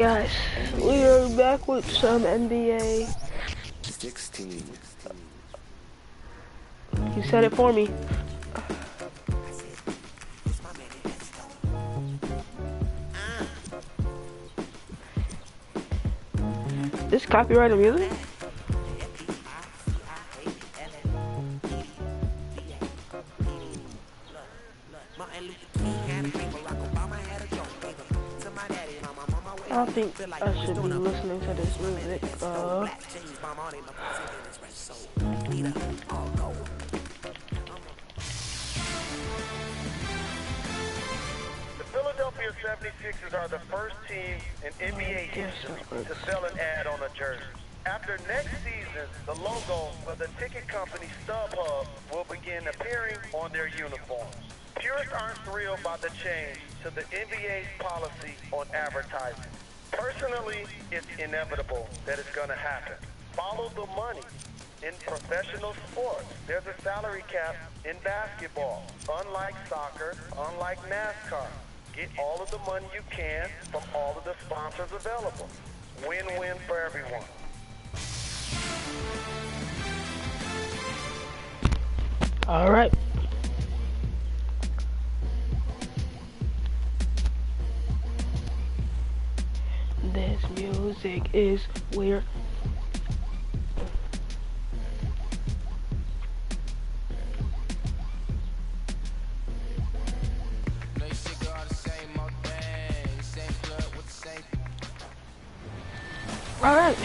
Guys, we are back with some NBA. 16. You said it for me. This copyrighted music? I don't think I should be listening to this music. The Philadelphia 76ers are the first team in NBA history to sell an ad on a jersey. After next season, the logo for the ticket company StubHub will begin appearing on their uniforms. Purists aren't thrilled by the change to the NBA's policy on advertising. Personally, it's inevitable that it's going to happen. Follow the money. In professional sports, there's a salary cap in basketball. Unlike soccer, unlike NASCAR, get all of the money you can from all of the sponsors available. Win-win for everyone. All right. This music is weird. All right.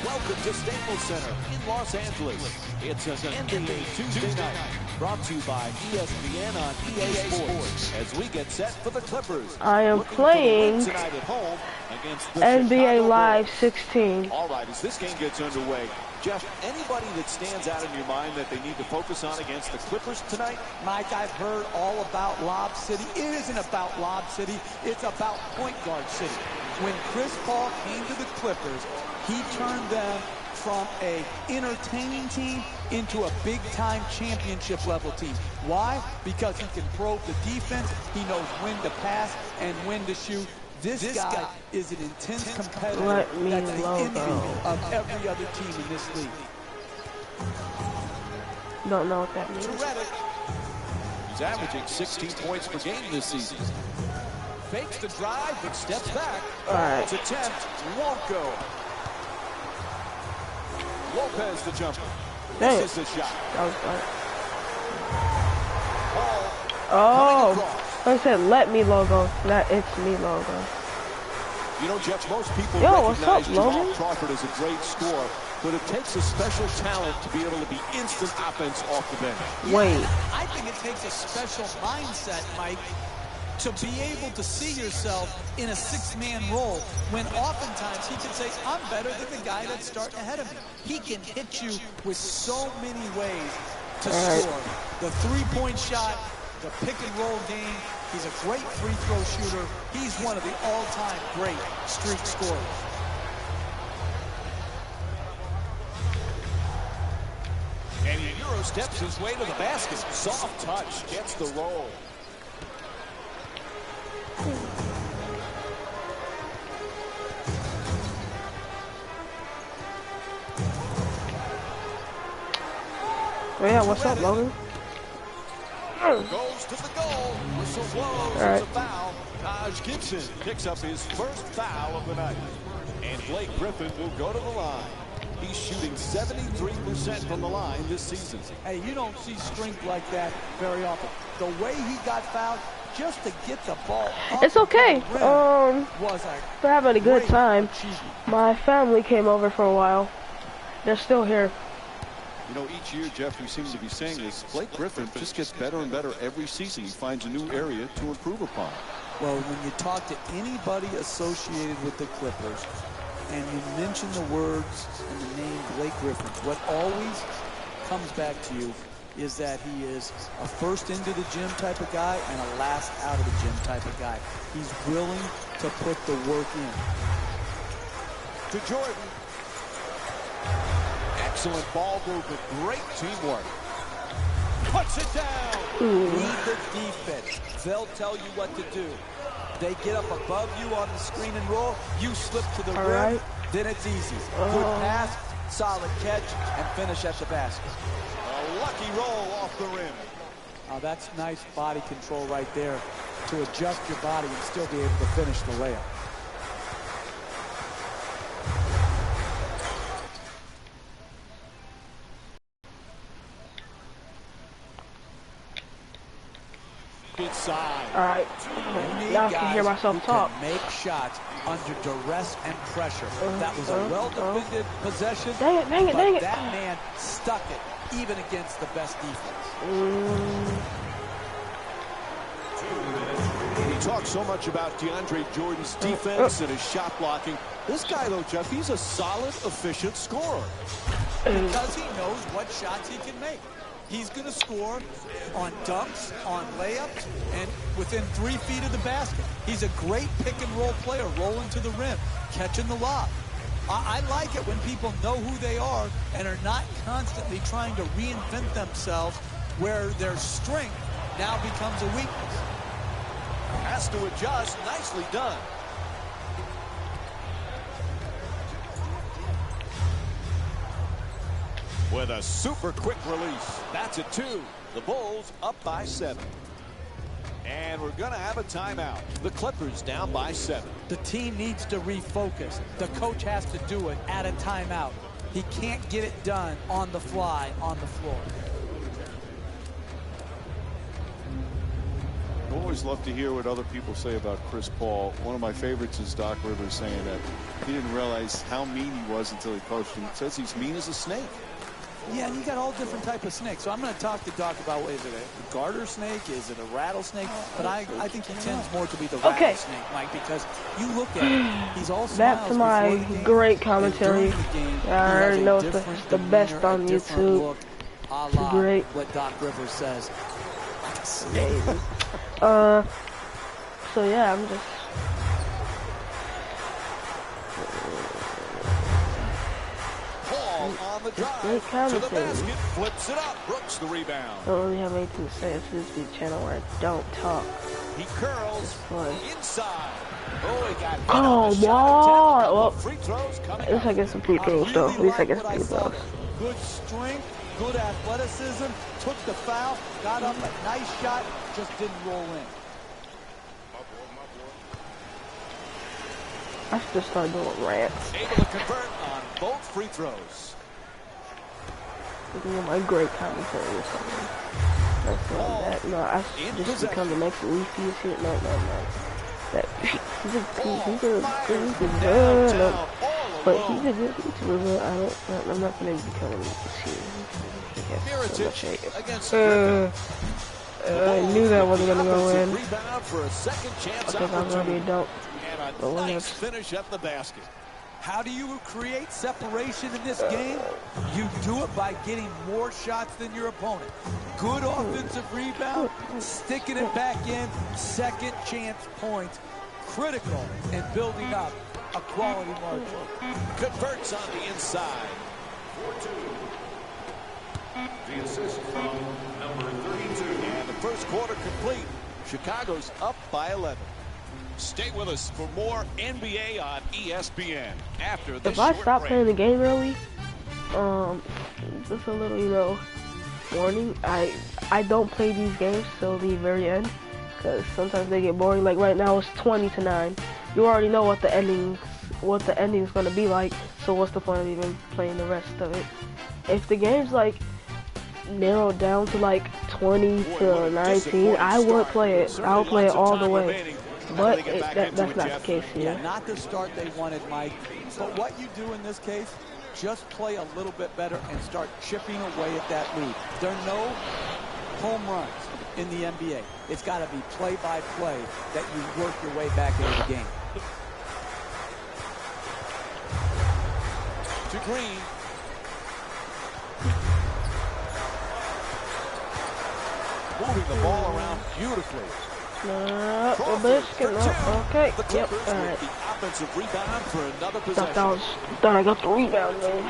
Welcome to Staples Center in Los Angeles. It's an NBA Tuesday night, brought to you by ESPN on EA Sports. As we get set for the Clippers, I am playing tonight at home against the NBA Chicago Live Bulls. 16. All right, as this game gets underway, Jeff, anybody that stands out in your mind that they need to focus on against the Clippers tonight? Mike, I've heard all about Lob City. It isn't about Lob City. It's about point guard city. When Chris Paul came to the Clippers, he turned them from a entertaining team into a big-time championship-level team. Why? Because he can probe the defense, he knows when to pass and when to shoot. This guy is an intense competitor that's the envy of every other team in this league. Don't know what that means. He's averaging 16 points per game this season. Fakes the drive, but steps back. All right. His attempt won't go. Lopez the jumper. Dang. This is the shot. That was fun. Oh, I said let me logo, not it's me logo. you know, Jeff, most people What's up, recognize Jamal Logan? Crawford as a great scorer, but it takes a special talent to be able to be instant offense off the bench. Wait. I think it takes a special mindset, Mike, to be able to see yourself in a six-man role when oftentimes he can say, I'm better than the guy that's starting ahead of me. He can hit you with so many ways to score. The three-point shot, the pick-and-roll game. He's a great free-throw shooter. He's one of the all-time great streak scorers. And he Euro steps his way to the basket. Soft touch, gets the roll. Oh yeah, what's up, Logan? Goes to the goal. Whistle blows. All right. It's a foul. Taj Gibson picks up his first foul of the night. And Blake Griffin will go to the line. He's shooting 73% from the line this season. Hey, you don't see strength like that very often. The way he got fouled just to get the ball up It's okay. was We're having a good great time. achievement. My family came over for a while. They're still here. You know, each year, Jeff, we seem to be saying this, Blake Griffin just gets better and better every season. He finds a new area to improve upon. Well, when you talk to anybody associated with the Clippers and you mention the words and the name Blake Griffin, what always comes back to you is that he is a first into the gym type of guy and a last out of the gym type of guy. He's willing to put the work in. To Jordan. Excellent ball movement, great teamwork. Puts it down. Read the defense. They'll tell you what to do. They get up above you on the screen and roll. You slip to the rim. Right. Then it's easy. Good pass, solid catch, and finish at the basket. A lucky roll off the rim. Oh, that's nice body control right there to adjust your body and still be able to finish the layup. Inside. All right. Now I can hear myself talk. Make shots under duress and pressure. That was a well-defended possession. Dang it, dang it, dang it. That man stuck it even against the best defense. He talks so much about DeAndre Jordan's defense and his shot blocking. This guy, though, Jeff, he's a solid, efficient scorer. Because he knows what shots he can make. He's going to score on dunks, on layups, and within 3 feet of the basket. He's a great pick-and-roll player, rolling to the rim, catching the lob. I like it when people know who they are and are not constantly trying to reinvent themselves where their strength now becomes a weakness. Has to adjust. Nicely done. With a super quick release. That's a 2. The Bulls up by 7. And we're going to have a timeout. The Clippers down by 7. The team needs to refocus. The coach has to do it at a timeout. He can't get it done on the fly on the floor. I always love to hear what other people say about Chris Paul. One of my favorites is Doc Rivers saying that he didn't realize how mean he was until he coached him. He says he's mean as a snake. Yeah, you got all different type of snakes. So I'm going to talk to Doc about, is it a garter snake? Is it a rattlesnake? But I think he tends more to be the rattlesnake, Mike, because you look at it, he's all smiles. Back to my great commentary. I already know it's the best on YouTube. It's great. What Doc Rivers says. Amazing. So yeah, I'm just On the drive great to the commentary. basket, flips it up. Brooks the rebound. I don't really have anything to say. This is the channel where I don't talk. He curls Boy. inside. Oh, he got Come on! Well, free throws at coming least I up. get some free throws though. At least I get some free throws. Good strength, good athleticism, took the foul, got up a nice shot, just didn't roll in. I should just start doing rants. Able to convert on both free throws. Looking at my great commentary or something. That's not that. No, I should just become the next Leafy shit. No. That he's a good. No. But he's a good YouTuber. I'm not gonna become a Leafy shit. I knew that wasn't gonna go in. I think I'm gonna be a dunk. And a nice finish at the basket. How do you create separation in this game? You do it by getting more shots than your opponent. Good offensive rebound, sticking it back in, second chance points. Critical in building up a quality margin. Converts on the inside. 4-2. The assist from number 32. And the first quarter complete. Chicago's up by 11. Stay with us for more NBA on ESPN after this If I short stop break. playing the game early, just a little, warning. I don't play these games till the very end because sometimes they get boring. Like right now, it's 20-9. You already know what the ending is gonna be like. So what's the point of even playing the rest of it? If the game's like narrowed down to like 20-19, I would play it. I'll play it all the way. But that's not the case here. Yeah, not the start they wanted, Mike. But what you do in this case, just play a little bit better and start chipping away at that lead. There are no home runs in the NBA. It's got to be play-by-play that you work your way back into the game. To Green. Moving the ball around beautifully. Okay, yep, alright. The offensive rebound for another possession. Thought I got the rebound, man.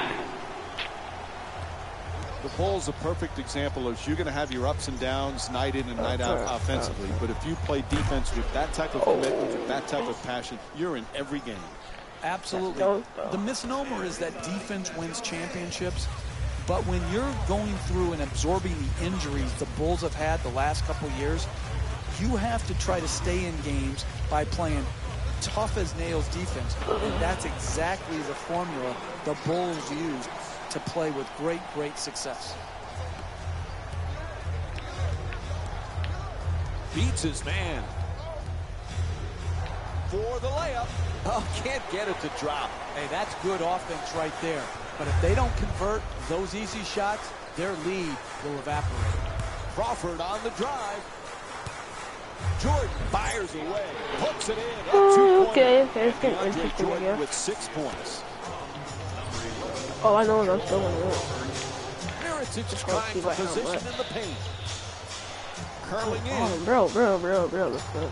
The Bulls a perfect example of you're going to have your ups and downs night in and night out offensively. But if you play defense with that type of commitment, with that type of passion, you're in every game. Absolutely. The misnomer is that defense wins championships. But when you're going through and absorbing the injuries the Bulls have had the last couple years, you have to try to stay in games by playing tough as nails defense. And that's exactly the formula the Bulls used to play with great, great success. Beats his man. For the layup. Oh, can't get it to drop. Hey, that's good offense right there. But if they don't convert those easy shots, their lead will evaporate. Crawford on the drive. Jordan fires away. Hooks it in. Okay, it's getting interesting, I guess. With 6 points. Oh, I know I'm still winning it. Mirotic is trying for position in the paint. Curling in. Oh, bro. Let's go.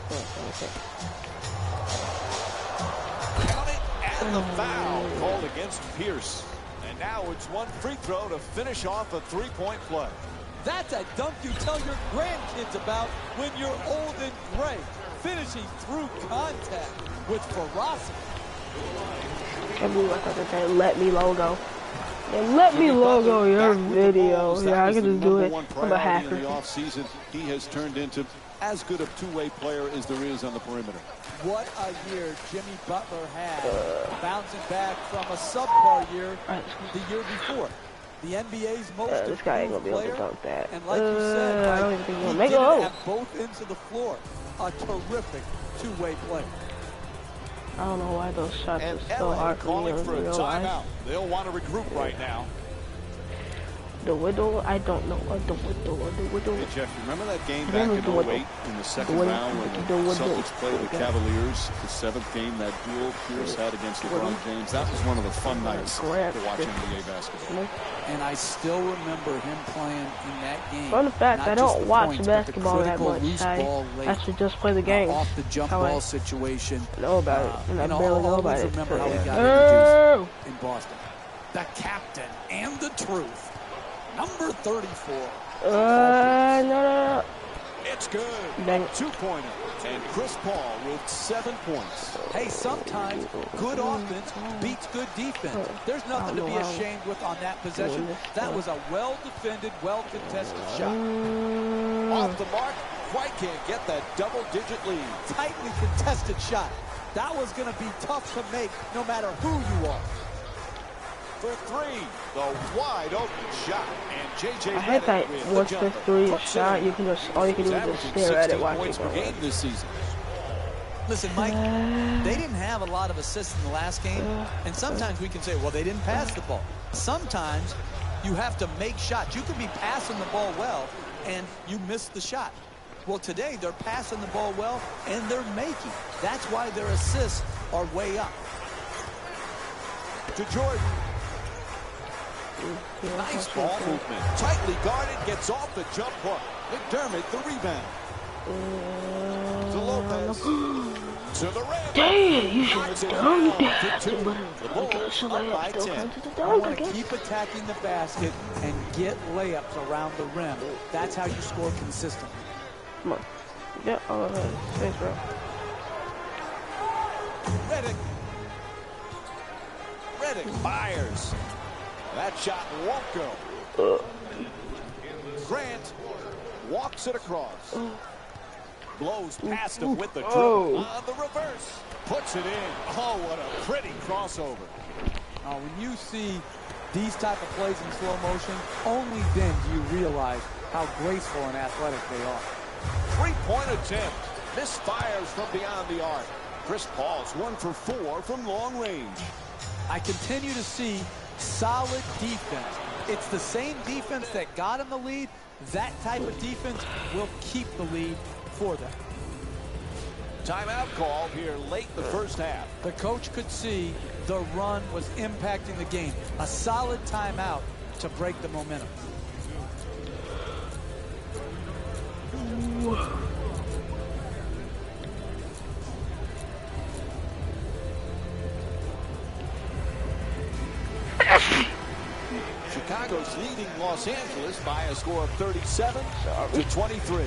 Count it, and the foul called against Pierce. And now it's one free throw to finish off a three-point play. That's a dunk you tell your grandkids about when you're old and gray. Finishing through contact with ferocity. Can't believe I thought that let me logo. And let me logo your video. Yeah, I can just do it. I'm a hacker. In the offseason, he has turned into as good a two-way player as there is on the perimeter. What a year Jimmy Butler had, bouncing back from a subpar year the year before. The NBA's most this guy ain't gonna improved be able player, to dunk that. and like you said, I don't Mike, even think he he'll did make it it. at both ends of the floor. A terrific two-way play. I don't know why those shots And are so hard for me calling to for a realize. timeout. They'll want to regroup right now. The Widow, I don't know what the Widow. Hey, Jeff, remember that game back in 08 in the second round when the Celtics played the Cavaliers, the 7th game, that duel Pierce had against LeBron James? That was one of the fun nights to watch NBA basketball. And I still remember him playing in that game. Fun fact, Not I just don't the watch points, basketball but the that much. critical loose ball I late, actually just play the game. off the jump How ball I situation. know about it, and I barely know about it. Remember how he got Oh! introduced in Boston. The captain and the truth. Number 34. No. It's good. Dang it. Two-pointer. And Chris Paul with 7 points. Hey, sometimes good offense beats good defense. There's nothing to be ashamed with on that possession. That was a well-defended, well-contested shot. Off the mark. Quite can't get that double-digit lead. Tightly contested shot. That was going to be tough to make no matter who you are. For three, the wide open shot, and JJ I hate that with once the the jumper. three Puts shot, it you can just all you can do is just stare at it, watch points it per go. game this season. Listen, Mike, they didn't have a lot of assists in the last game, and sometimes we can say, well, they didn't pass the ball. Sometimes you have to make shots. You can be passing the ball well, and you miss the shot. Well, today they're passing the ball well, and they're making. That's why their assists are way up. To Jordan. Nice ball movement. Tightly guarded, gets off the jump hook. McDermott, the rebound. To Lopez. To the rim. Dang, you should have done that. To two. The Bulls up by 10. I want to keep attacking the basket and get layups around the rim. That's how you score consistently. Come on. Yeah, thanks, bro. Reddick fires. That shot won't go. Grant walks it across. Blows past him with the dribble. On the reverse. Puts it in. Oh, what a pretty crossover. When you see these type of plays in slow motion, only then do you realize how graceful and athletic they are. Three-point attempt. Misfires from beyond the arc. Chris Paul's 1 for 4 from long range. I continue to see solid defense. It's the same defense that got him the lead. That type of defense will keep the lead for them. Timeout call here late in the first half. The coach could see the run was impacting the game. A solid timeout to break the momentum. Chicago's leading Los Angeles by a score of 37-23.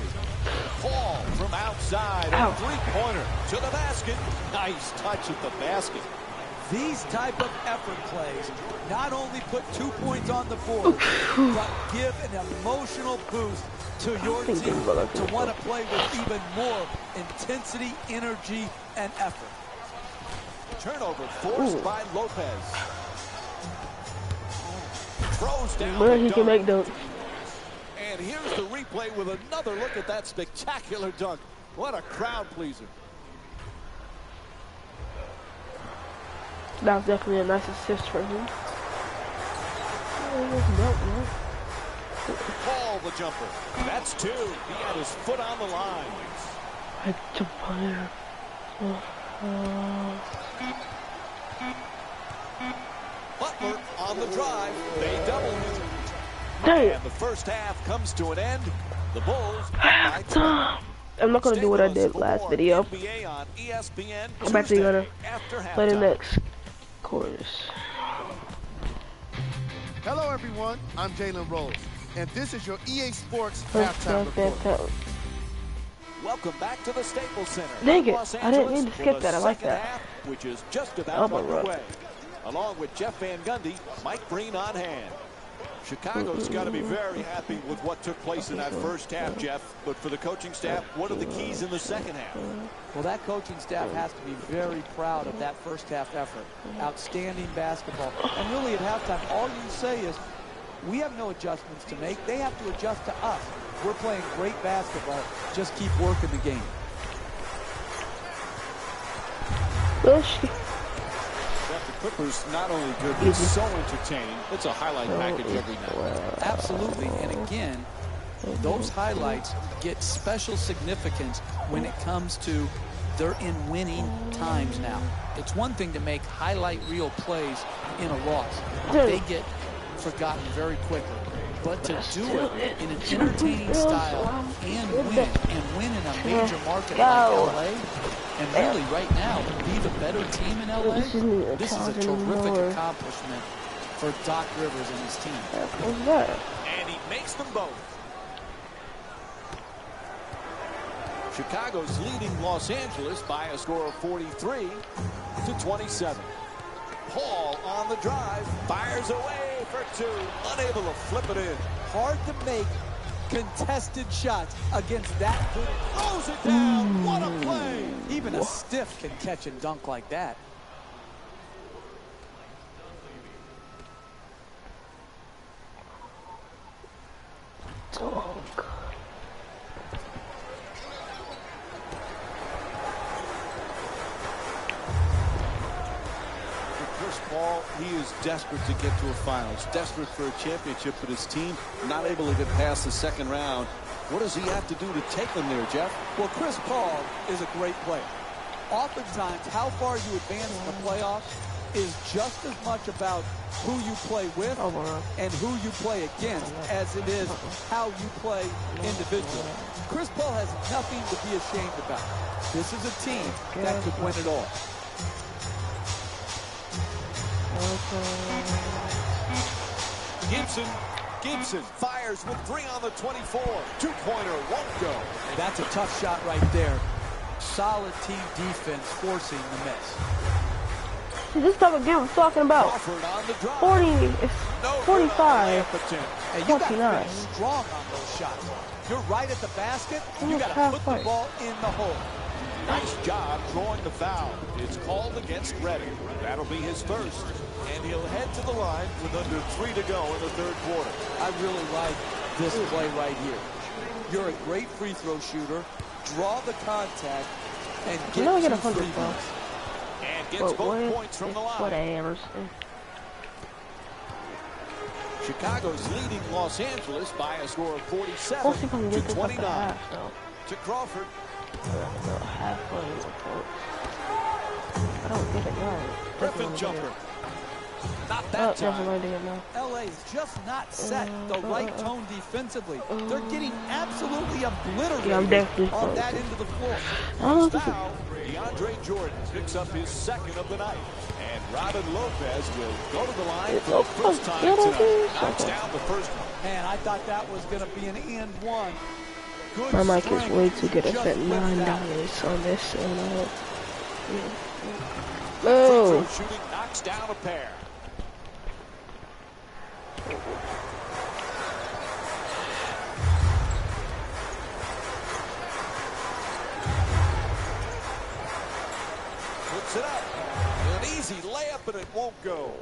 Paul from outside, a three-pointer to the basket. Nice touch at the basket. These type of effort plays not only put 2 points on the board, but give an emotional boost to your team to want to play with even more intensity, energy, and effort. Turnover forced by Lopez. Throws down Where the he can make dunk. dunks. And here's the replay with another look at that spectacular dunk. What a crowd pleaser. That was definitely a nice assist for him. Paul the jumper. That's two. He had his foot on the line. I jump on there. Butler on the drive. They double him. Dang. And the first half comes to an end. The Bulls by 10. I'm not gonna do what I did last video. I'm actually gonna play the next chorus. Hello everyone, I'm Jalen Rose, and this is your EA Sports halftime report. Welcome back to the Staples Center. Dang it, I didn't mean to skip that. I like that. Half, which is just about underway. Along with Jeff Van Gundy, Mike Breen on hand. Chicago's got to be very happy with what took place in that first half, Jeff. But for the coaching staff, what are the keys in the second half? Well, that coaching staff has to be very proud of that first half effort. Outstanding basketball. And really at halftime, all you say is, we have no adjustments to make. They have to adjust to us. We're playing great basketball. Just keep working the game. The Clippers not only good, but so entertaining. It's a highlight package every night. Absolutely. And again, those highlights get special significance when it comes to they're in winning times now. It's one thing to make highlight reel plays in a loss. They get forgotten very quickly. But to do it in an entertaining style and win in a major market like LA, and really right now be the better team in LA, this is a terrific accomplishment for Doc Rivers and his team. And he makes them both. Chicago's leading Los Angeles by a score of 43-27. Paul on the drive, fires away for two, unable to flip it in. Hard to make contested shots against that. Throws it down, what a play! Even a stiff can catch and dunk like that. Paul, he is desperate to get to a finals, desperate for a championship, but his team not able to get past the second round. What does he have to do to take them there, Jeff? Well, Chris Paul is a great player. Oftentimes, how far you advance in the playoffs is just as much about who you play with and who you play against as it is how you play individually. Chris Paul has nothing to be ashamed about. This is a team that could win it all. Gibson fires with 3 on the 24. Two-pointer won't go. That's a tough shot right there. Solid team defense forcing the miss. This type of game I'm talking about. 40, it's 45, and you got to finish strong on those shots. You're right at the basket. You got to put the ball in the hole. Nice job drawing the foul. It's called against Redding. That'll be his first. And he'll head to the line with under 3 to go in the third quarter. I really like this play right here. You're a great free throw shooter. Draw the contact and get 2 free throws. And gets both points from the line. Chicago's leading Los Angeles by a score of 47-29. To Crawford. I don't get it now. Griffin jumper. Not that time. LA is just not set the right tone defensively. They're getting absolutely obliterated on that end of the floor. I don't know if Foul DeAndre Jordan picks up his second of the night. And Robin Lopez will go to the line for the first time tonight. Knocks down the first one. Man, I thought that was going to be an and one. Good my mic is way too good. I Just spent $9 on this, and Oh. Shooting knocks down a pair. Puts it up. An easy layup, but it won't go.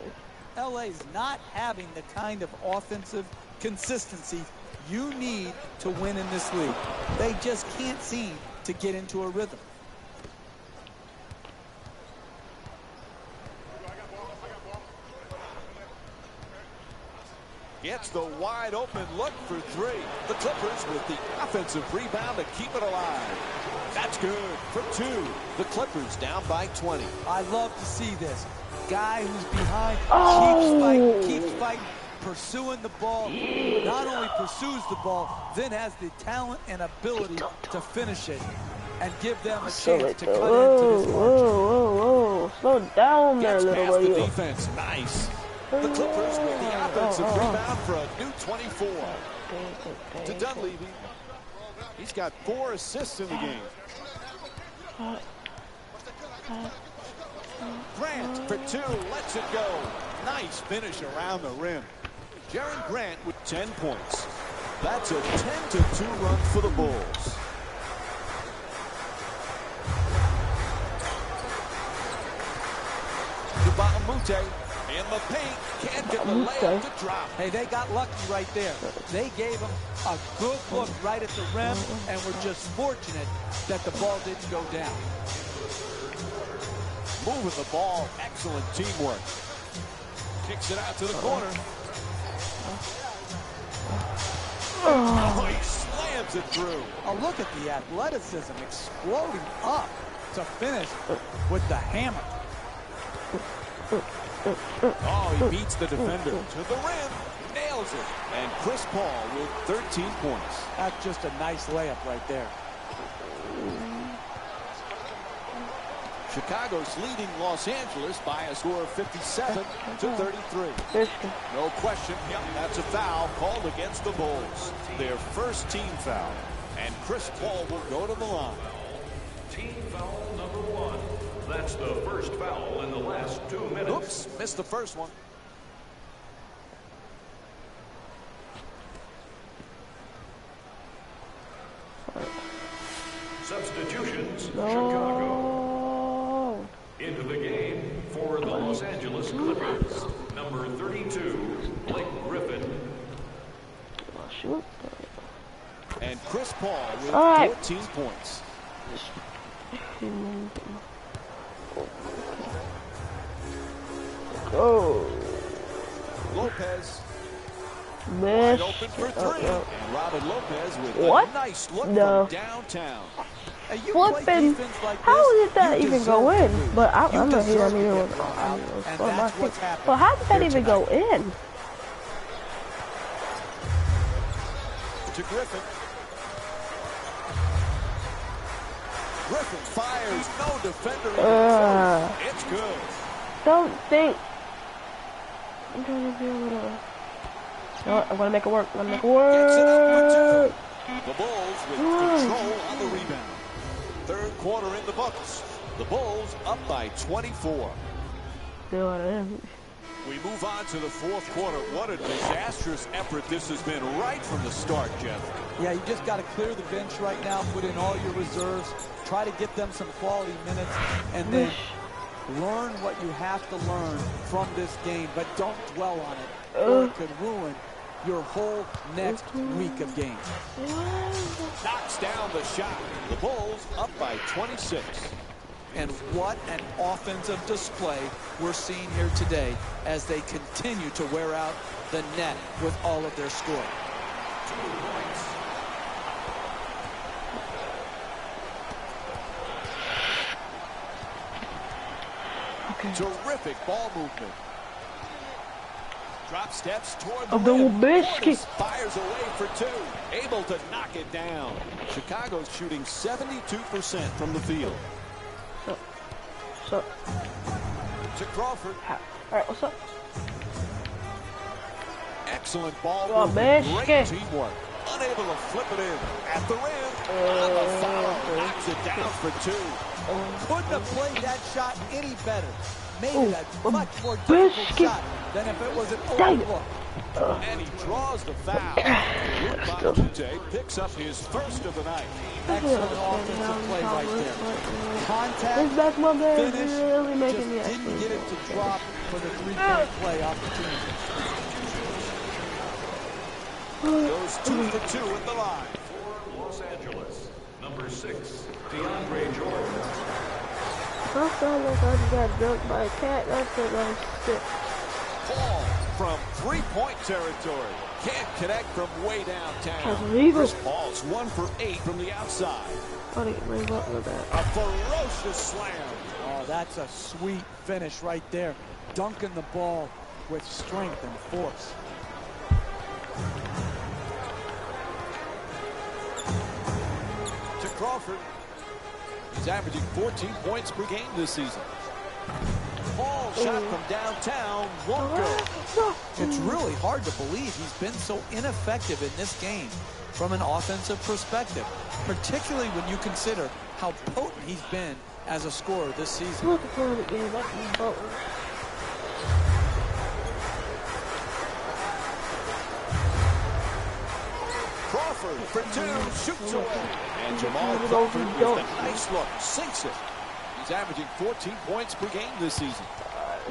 LA's not having the kind of offensive consistency you need to win in this league. They just can't seem to get into a rhythm. Gets the wide open look for three. The Clippers with the offensive rebound to keep it alive. That's good for two. The Clippers down by 20. I love to see this. Guy who's behind keeps fighting, pursuing the ball. Not only pursues the ball, then has the talent and ability to finish it and give them a chance to cut into this margin. Whoa. Slow down there, little buddy. The defense, nice. The Clippers with the offensive rebound for a new 24. To Dunleavy. He's got 4 assists in the game. Grant for 2, lets it go. Nice finish around the rim. Jaren Grant with 10 points. That's a 10-2 run for the Bulls. Mute in the paint, can't get the layup to drop. Hey, they got lucky right there. They gave him a good look right at the rim, and were just fortunate that the ball didn't go down. Moving the ball, excellent teamwork. Kicks it out to the corner. Oh, he slams it through. Oh, look at the athleticism exploding up to finish with the hammer. Oh, he beats the defender to the rim, nails it. And Chris Paul with 13 points. That's just a nice layup right there. Chicago's leading Los Angeles by a score of 57-33. No question, that's a foul called against the Bulls. Their first team foul. And Chris Paul will go to the line. Team foul number 1. That's the first foul in the last 2 minutes. Oops, missed the first one. Substitutions, Chicago. Into the game for the Los Angeles Clippers. Number 32, Blake Griffin. And Chris Paul with 14 points. Lopez. Wide open for 3. And Robin Lopez with a nice look from downtown. Flipping. How did that even go in? But I'm not here. But how did that even go in? To Griffin. Griffin fires. No defender. It's good. Don't think. I'm trying to do a little. No, I'm gonna make it work. Gets it up for 2. The Bulls with control on the rebound. Third quarter in the books. The Bulls up by 24. We move on to the fourth quarter. What a disastrous effort this has been right from the start, Jeff. Yeah, you just got to clear the bench right now, put in all your reserves, try to get them some quality minutes, and then learn what you have to learn from this game, but don't dwell on it, or it could ruin your whole next week of games. Knocks down the shot. The Bulls up by 26. And what an offensive display we're seeing here today as they continue to wear out the net with all of their scoring. 2 points. Terrific ball movement. Drop steps toward the rim. Fires away for 2. Able to knock it down. Chicago's shooting 72% from the field. What's up? To Crawford. Alright, what's up? Excellent ball Oh, movement. man. Great teamwork. Unable to flip it in. At the rim. On the foul. Knocks it down for 2. Couldn't have played that shot any better. Made it a much more difficult shot than if it was an open look. And he draws the foul. Luke picks up his first of the night. Excellent offensive play right there. Contact, finish, really making just me didn't get it to drop for the three-point play opportunity. Goes 2 for 2 at the line. For Los Angeles, number 6, DeAndre Jordan. I felt like I just got dunked by a cat. That's what I'm sick. Paul from three-point territory. Can't connect from way downtown. Chris Paul's 1 for 8 from the outside. I didn't bring up with that. A ferocious slam. Oh, that's a sweet finish right there. Dunking the ball with strength and force. To Crawford. He's averaging 14 points per game this season. Ball shot from downtown won't go. It's really hard to believe he's been so ineffective in this game from an offensive perspective, particularly when you consider how potent he's been as a scorer this season. Look at the game. That's important. Crawford for 2, shoots away. And Jamal Crawford with a nice look, sinks it. He's averaging 14 points per game this season.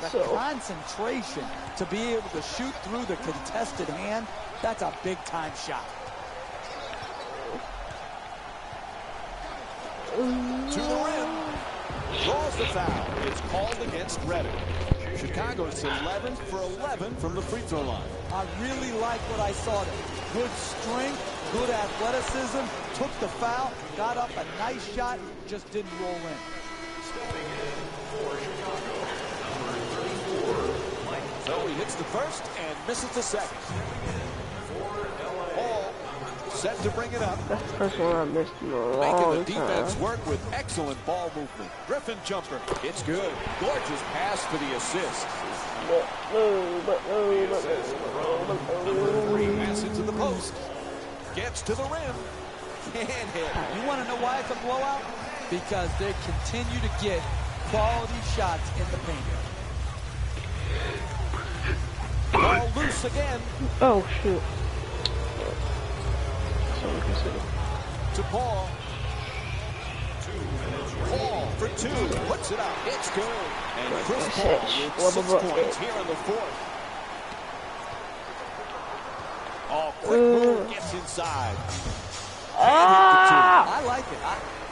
The concentration to be able to shoot through the contested hand, that's a big-time shot. To the rim. Draws the foul. It's called against Redding. Chicago's 11 for 11 from the free throw line. I really like what I saw there. Good strength, good athleticism, took the foul, got up a nice shot, just didn't roll in. Stepping in for Chicago, number 34, Mike. So he hits the first and misses the second. Paul set to bring it up. That's the first one I missed in a long Making the defense time. work with excellent ball movement. Griffin jumper. It's good. Gorgeous pass for the assist. Number 3 pass into the post. Gets to the rim. Can't hit. You want to know why it's a blowout? Because they continue to get quality shots in the paint. Ball loose again. Oh, shoot. To Paul. Paul for 2. Puts it up. It's good. And Chris Paul with 6 points here in the fourth. Oh, quick move. Gets inside. I like it.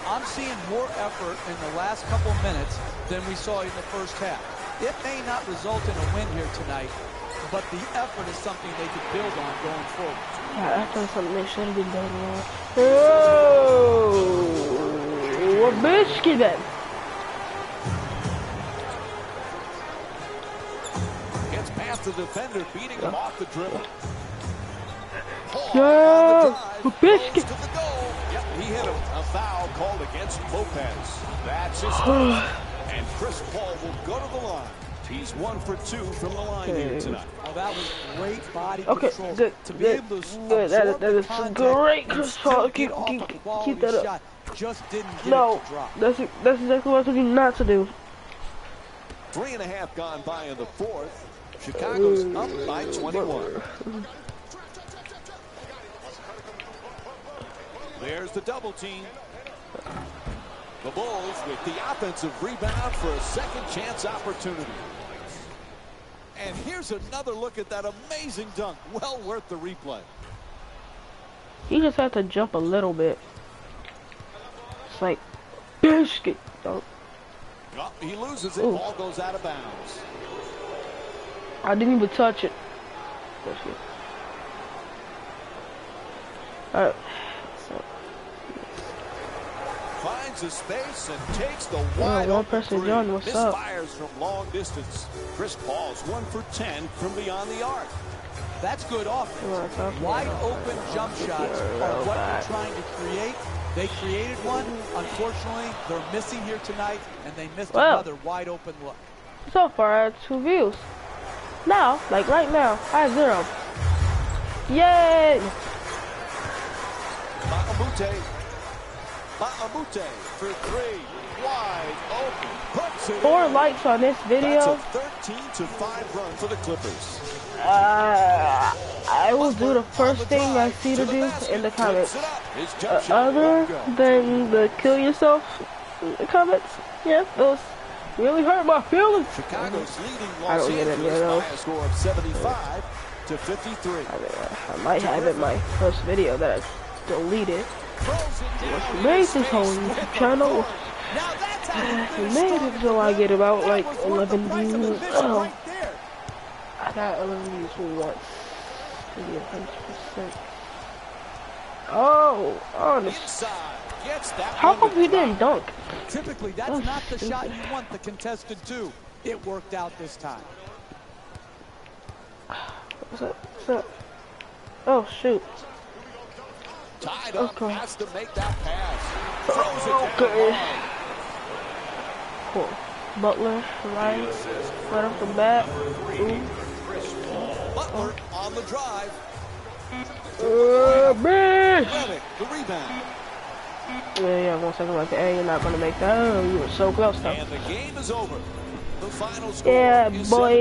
I'm seeing more effort in the last couple minutes than we saw in the first half. It may not result in a win here tonight, but the effort is something they could build on going forward. Yeah, that's done something they should have been doing wrong. Oh, what biscuit then? Gets past the defender, beating him off the dribble. Yo, biscuit. To the goal. Yep, he hit him. A foul called against Lopez. That's his first. And Chris Paul will go to the line. He's 1 for 2 from the line here tonight. Oh, that was great body Okay, control. good, To be good, able to good. That is contact great and control. still Keep get off a quality keep that up. shot. Just didn't get No, it to drop. that's exactly what I told you not to do. 3.5 gone by in the fourth. Chicago's up by 21. There's the double team. The Bulls with the offensive rebound for a second chance opportunity. And here's another look at that amazing dunk. Well worth the replay. He just had to jump a little bit. It's like biscuit. Don't. Oh, he loses it. Ooh. Ball goes out of bounds. I didn't even touch it. Biscuit. All right. Finds a space and takes the wide one open person, three. John, what's up? Misfires from long distance. Chris Paul's 1 for 10 from beyond the arc. That's good offense. Wide open jump shots are what you're trying to create. They created one. Unfortunately, they're missing here tonight, and they missed another wide open look. So far, I have 2 views. Now, like right now, I have 0. Yay! Ma'amute for 3. Wide open. Puts it 4 in. likes on this video. That's a 13-5 run for the Clippers. I will do the first thing I see to do in the comments. Other than the kill yourself comments, yeah, those really hurt my feelings. Chicago's leading I Los don't get any of Angeles those. by a score of 75 to 53. I might have it in my first video that I deleted. What's made this whole YouTube channel? He made it so I get about like 11 views. Oh. I got 11 views once. Maybe 100%. Oh, honest. How come we didn't dunk? Typically, that's not the shot you want the contested to. It worked out this time. What's up? What's up? Oh, shoot. Tied up, Okay. has to make that pass. Okay. Cool. Butler, right off the bat. Ooh. Butler on the drive. Man. Redick, the rebound. Yeah, 1 second left. Hey, you're not gonna make that. Oh, you were so close, though. And the game is over. The final score is boy.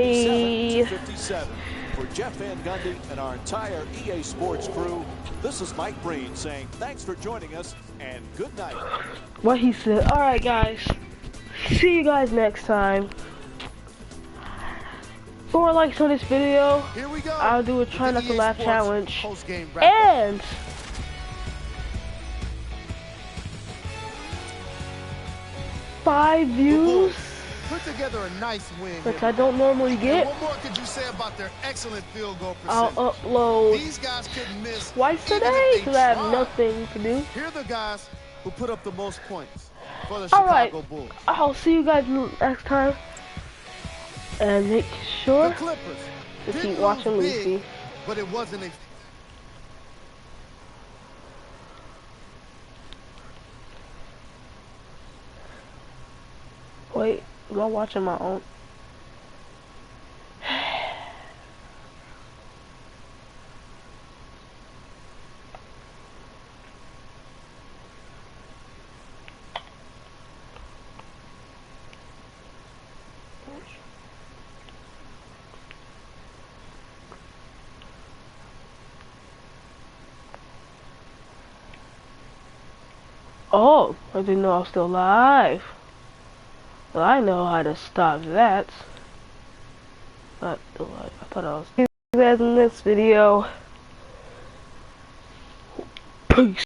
77-57. For Jeff Van Gundy and our entire EA Sports crew, this is Mike Breen saying thanks for joining us and good night. What he said. All right, guys. See you guys next time. 4 likes on this video. Here we go. I'll do a try not to laugh challenge. Post-game wrap-up. And 5 views, Put together a nice win. which here. I don't normally And get. what more could you say about their excellent field goal I'll percentage? upload These guys couldn't miss twice even today if they because I have tried. nothing to do. Here are the guys who put up the most points for the All right. Chicago Bulls. I'll see you guys next time. And make The sure Clippers to didn't keep watching lose big, Lucy. but it wasn't a Wait, am I watching my own? Oh, I didn't know I was still live. Well, I know how to stop that. Not the live. I thought I was. See you guys in this video. Peace.